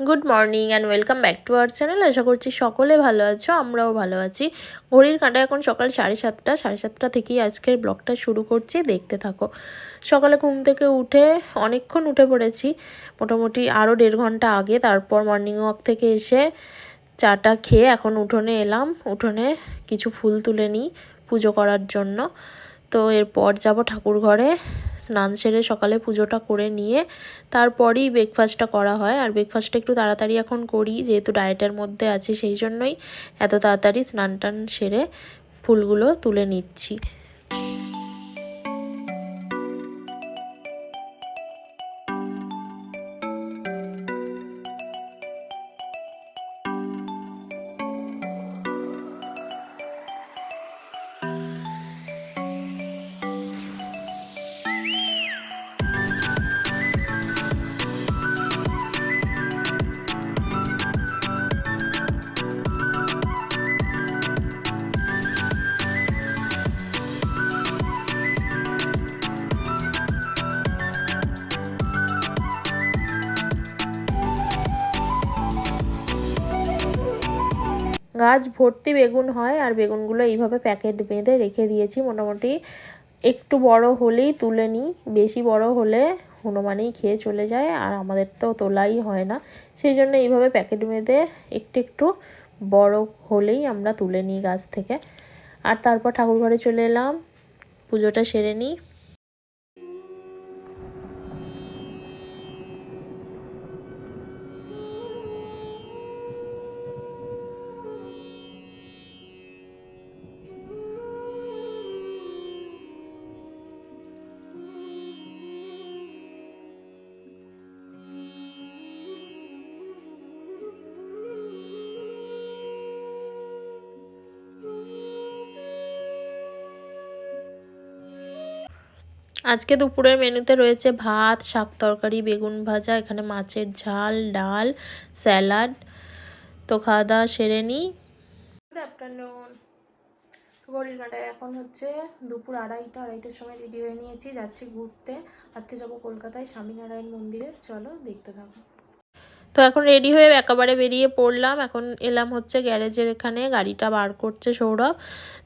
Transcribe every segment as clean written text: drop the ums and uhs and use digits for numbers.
Good morning and welcome back to our channel. আশা করছি সকলে ভালো আছো, আমরাও ভালো আছি। ঘড়ির কাঁটায় এখন সকাল 7:30। 7:30 থেকেই আজকের ব্লগটা শুরু করছি, দেখতে থাকো। সকালে ঘুম থেকে উঠে অনেকক্ষণ উঠে পড়েছি, মোটামুটি আরও 1.5 ঘন্টা আগে। তারপর মর্নিং ওয়াক থেকে এসে চাটা খেয়ে এখন উঠোনে এলাম। উঠোনে কিছু ফুল তুলে নিই পুজো করার জন্য। তো এরপর যাব ঠাকুর ঘরে, স্নান সেরে সকালে পুজোটা করে নিয়ে তারপরই ব্রেকফাস্টটা করা হয়। আর ব্রেকফাস্টটা একটু তাড়াতাড়ি এখন করি, যেহেতু ডায়েটের মধ্যে আছি, সেই জন্যই এত তাড়াতাড়ি স্নান টান সেরে ফুলগুলো তুলে নিচ্ছি। গাছ ভর্তি বেগুন হয়, আর বেগুনগুলো এইভাবে প্যাকেট বেঁধে রেখে দিয়েছি। মোটামুটি একটু বড় হলেই তুলে নিই, বেশি বড় হলে হনুমানেই খেয়ে চলে যায়, আর আমাদের তো তোলাই হয় না। সেই জন্য এইভাবে প্যাকেট বেঁধে একটু একটু বড় হলেই আমরা তুলে নিই গাছ থেকে। আর তারপর ঠাকুর ঘরে চলে এলাম, পুজোটা সেরে নিই। আজকে দুপুরের মেনুতে রয়েছে ভাত, শাক তরকারি, বেগুন ভাজা, এখানে মাছের ঝাল, ডাল, স্যালাড। তো খাওয়া দাওয়া সেরে নিই। Good afternoon. ঘড়ির কাঁটায় এখন হচ্ছে দুপুর 2:30টার সময় রেডি হয়ে নিয়েছি, যাচ্ছি ঘুরতে। আজকে যাব কলকাতায় স্বামীনারায়ণ মন্দিরে, চলো দেখতে থাকো। তো এখন রেডি হয়ে একেবারে বেরিয়ে পড়লাম। এখন এলাম হচ্ছে গ্যারেজের এখানে, গাড়িটা বার করছে সৌরভ।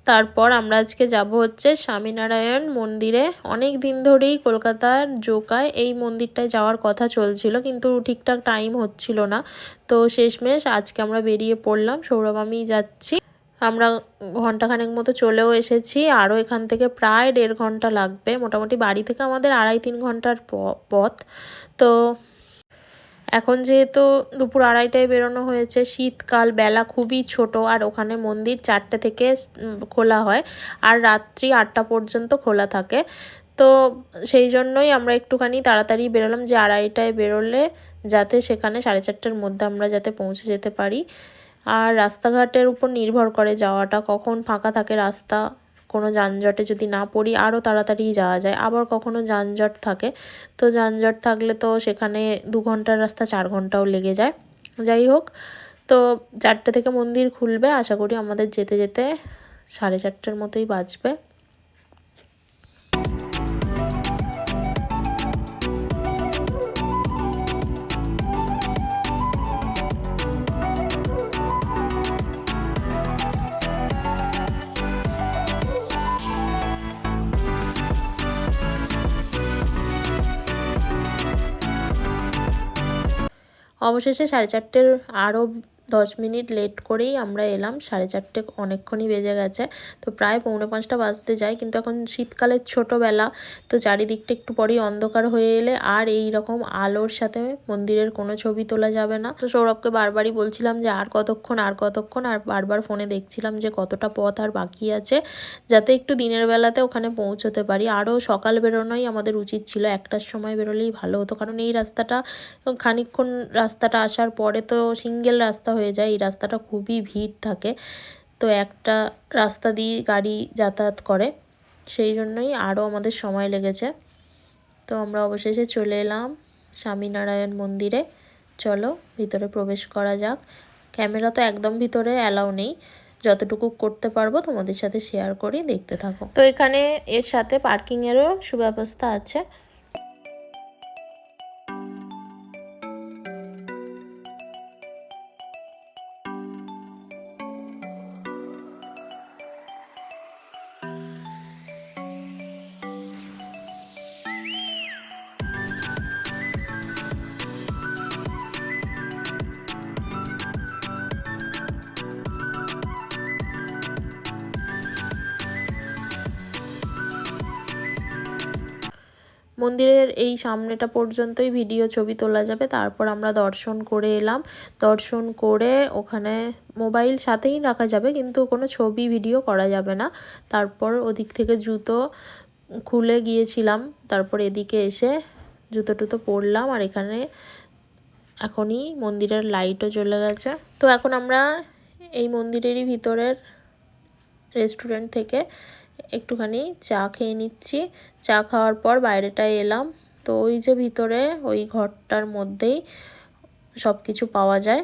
তারপর আমরা আজকে যাব হচ্ছে স্বামীনারায়ণ মন্দিরে। অনেক দিন ধরেই কলকাতার জোকায় এই মন্দিরটায় যাওয়ার কথা চলছিল, কিন্তু ঠিকঠাক টাইম হচ্ছিল না। তো শেষমেশ আজকে আমরা বেরিয়ে পড়লাম, সৌরভ আমি যাচ্ছি। আমরা ঘন্টাখানেক মতো চলেও এসেছি, আরও এখান থেকে প্রায় 1.5 ঘন্টা লাগবে। মোটামুটি বাড়ি থেকে আমাদের 2.5-3 ঘন্টার পথ। তো এখন যেহেতু দুপুর 2:30টায় বেরোনো হয়েছে, শীতকাল, বেলা খুবই ছোট, আর ওখানে মন্দির 4টে থেকে খোলা হয়, আর রাত্রি 8টা পর্যন্ত খোলা থাকে। তো সেই জন্যই আমরা একটুখানি তাড়াতাড়ি বেরোলাম, যে 2:30টায় বেরোলে যাতে সেখানে 4:30টার মধ্যে আমরা যাতে পৌঁছে যেতে পারি। আর রাস্তাঘাটের উপর নির্ভর করে যাওয়াটা, কখন ফাঁকা থাকে রাস্তা, কোনো যানজটে যদি না পড়ি আরও তাড়াতাড়ি যাওয়া যায়। আবার কখনো যানজট থাকে, তো যানজট থাকলে তো সেখানে 2 ঘন্টার রাস্তা 4 ঘন্টাও লেগে যায়। যাই হোক, তো 4টে থেকে মন্দির খুলবে, আশা করি আমাদের যেতে যেতে 4:30টার মতোই বাজবে। অবশেষে 4:30, আরও 10 মিনিট লেট করেই আমরা এলাম। 4:30 অনেকক্ষণই বেজে গেছে, তো প্রায় 4:45টা বাজতে যায়। কিন্তু এখন শীতকালের ছোটোবেলা, তো চারিদিকটা একটু পরেই অন্ধকার হয়ে এলে আর এই রকম আলোর সাথে মন্দিরের কোনো ছবি তোলা যাবে না। তো সৌরভকে বারবারই বলছিলাম যে আর কতক্ষণ, আর বারবার ফোনে দেখছিলাম যে কতটা পথ আর বাকি আছে, যাতে একটু দিনের বেলাতে ওখানে পৌঁছতে পারি। আরও সকাল বেরোনোই আমাদের উচিত ছিল, 1টার সময় বেরোলেই ভালো হতো, কারণ এই রাস্তাটা খানিকক্ষণ রাস্তাটা আসার পরে তো সিঙ্গেল রাস্তা হয়ে যায়, এই রাস্তাটা খুবই ভিড় থাকে। তো একটা রাস্তা দিয়ে গাড়ি যাতায়াত করে, সেই জন্যই আরও আমাদের সময় লেগেছে। তো আমরা অবশেষে চলে এলাম স্বামীনারায়ণ মন্দিরে। চলো ভিতরে প্রবেশ করা যাক। ক্যামেরা তো একদম ভিতরে অ্যালাউ নেই, যতটুকু করতে পারবো তোমাদের সাথে শেয়ার করি, দেখতে থাকো। তো এখানে এর সাথে পার্কিংয়েরও সুব্যবস্থা আছে। মন্দিরের এই সামনেটা পর্যন্তই ভিডিও ছবি তোলা যাবে। তারপর আমরা দর্শন করে এলাম। দর্শন করে ওখানে মোবাইল সাথেই রাখা যাবে, কিন্তু কোনো ছবি ভিডিও করা যাবে না। তারপর ওদিক থেকে জুতো খুলে গিয়েছিলাম, তারপর এদিকে এসে জুতো টুতো পরলাম। আর এখানে এখনই মন্দিরের লাইটও চলে গেছে। তো এখন আমরা এই মন্দিরেরই ভিতরের রেস্টুরেন্ট থেকে একটুখানি চা খেয়ে নিচ্ছি। চা খাওয়ার পর বাইরেটায় এলাম। তো ওই যে ভিতরে ওই ঘরটার মধ্যেই সব কিছু পাওয়া যায়।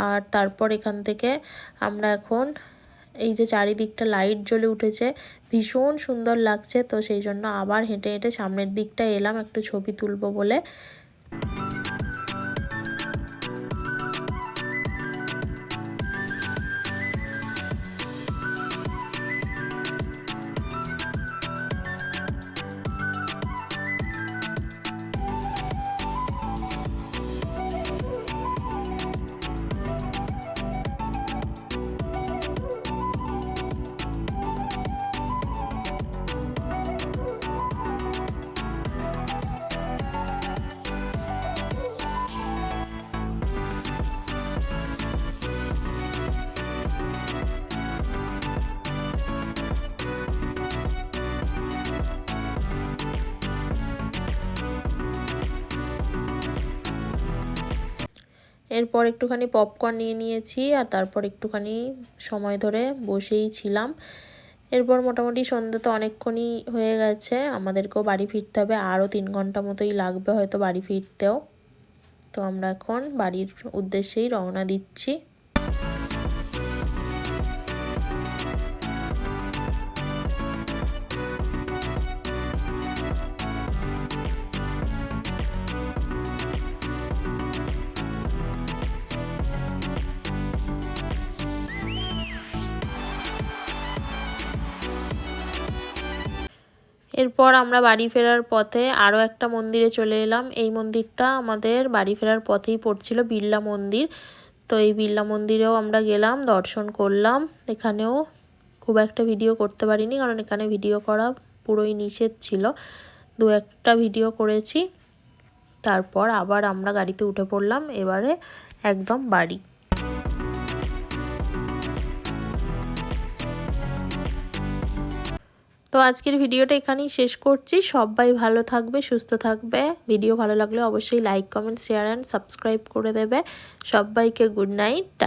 আর তারপর এখান থেকে আমরা এখন এই যে চারিদিকটা লাইট জ্বলে উঠেছে, ভীষণ সুন্দর লাগছে। তো সেই জন্য আবার হেঁটে হেঁটে সামনের দিকটা এলাম একটু ছবি তুলবো বলে। এরপর একটুখানি পপকর্ন নিয়ে নিয়েছি, আর তারপর একটুখানি সময় ধরে বসেই ছিলাম। এরপর মোটামুটি সন্ধ্যা তো অনেকক্ষণই হয়ে গেছে, আমাদেরকেও বাড়ি ফিরতে হবে। আরও 3 ঘন্টা মতোই লাগবে হয়তো বাড়ি ফিরতেও। তো আমরা এখন বাড়ির উদ্দেশ্যেই রওনা দিচ্ছি। এরপর আমরা বাড়ি ফেরার পথে আরও একটা মন্দিরে চলে এলাম। এই মন্দিরটা আমাদের বাড়ি ফেরার পথেই পড়ছিল, বিড়লা মন্দির। তো এই বিড়লা মন্দিরেও আমরা গেলাম, দর্শন করলাম। এখানেও খুব একটা ভিডিও করতে পারিনি, কারণ এখানে ভিডিও করা পুরোই নিষেধ ছিল। 2-1টা ভিডিও করেছি। তারপর আবার আমরা গাড়িতে উঠে পড়লাম, এবারে একদম বাড়ি। তো আজকের ভিডিওটা এখানেই শেষ করছি। সবাই ভালো থাকবে, সুস্থ থাকবে। ভিডিও ভালো লাগলে অবশ্যই like, comment, share and subscribe করে দেবে। সবাইকে গুড নাইট, টাটা।